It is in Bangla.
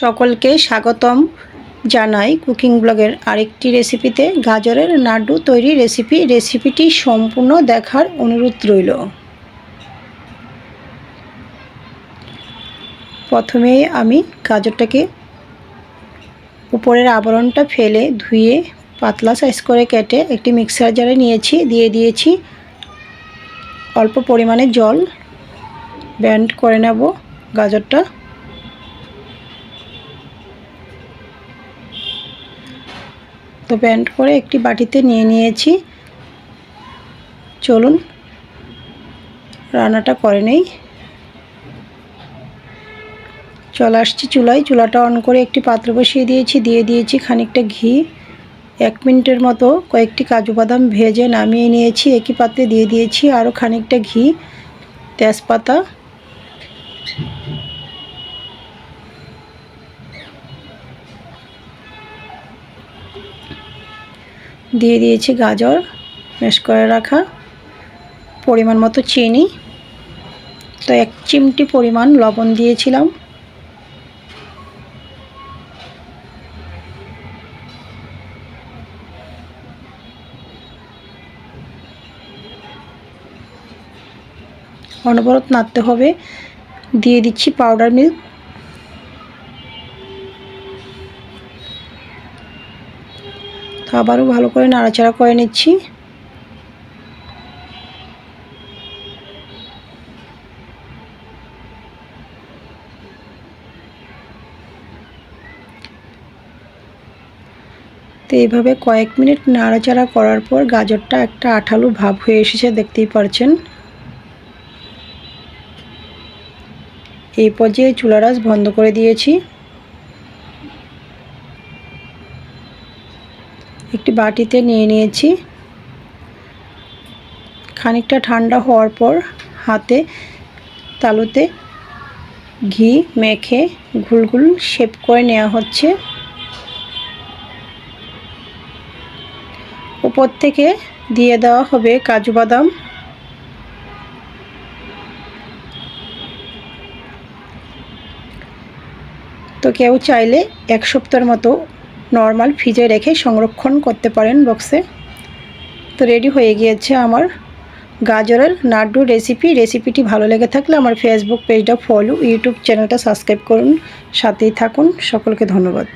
সকলকে স্বাগতম জানাই কুকিং ব্লগের আরেকটি রেসিপিতে। গাজরের নাড়ু তৈরি রেসিপিটি সম্পূর্ণ দেখার অনুরোধ রইল। প্রথমেই আমি গাজরটাকে উপরের আবরণটা ফেলে ধুয়ে পাতলা সাইজ করে কেটে একটি মিক্সার জারে নিয়েছি। দিয়ে দিয়েছি অল্প পরিমাণে জল। ব্লেন্ড করে নেব গাজরটা। তো ব্লেন্ড করে একটি বাটিতে নিয়ে নিয়েছি। চলুন রান্নাটা করে নেই। চলে আসছি চুলায়। চুলাটা অন করে একটি পাত্র বসিয়ে দিয়েছি। দিয়ে দিয়েছি খানিকটা ঘি। 1 মিনিটের মতো কয়েকটি কাজু বাদাম ভেজে নামিয়ে নিয়েছি। একই পাত্রে দিয়ে দিয়েছি আরও খানিকটা ঘি, তেজপাতা, দিয়ে দিয়েছি গাজর ম্যাশ করে রাখা, পরিমাণ মতো চিনি, তো 1 চিমটি পরিমাণ লবণ দিয়েছিলাম। অনবরত নাড়তে হবে। দিয়ে দিচ্ছি পাউডার মিল্ক। তো আবারও ভালো করে নাড়াচাড়া করে নিচ্ছি। তো এইভাবে কয়েক মিনিট নাড়াচাড়া করার পর গাজরটা একটা আঠালো ভাব হয়ে এসেছে, দেখতেই পারছেন। এই পর্যায়ে চুলার আঁচ বন্ধ করে দিয়েছি। একটি বাটিতে নিয়ে নিয়েছি। খানিকটা ঠান্ডা হওয়ার পর হাতে তালুতে ঘি মেখে গোল গোল শেপ করে নেওয়া হচ্ছে। উপর থেকে দিয়ে দেওয়া হবে কাজু বাদাম। তো কেউ চাইলে 1 সপ্তাহের মতো নর্মাল ফ্রিজে রেখে সংরক্ষণ করতে পারেন বক্সে। তো রেডি হয়ে গিয়েছে আমার গাজরের নাড়ু রেসিপিটি ভালো লেগে থাকলে আমার ফেসবুক পেজটা ফলো, ইউটিউব চ্যানেলটা সাবস্ক্রাইব করুন, সাথেই থাকুন। সকলকে ধন্যবাদ।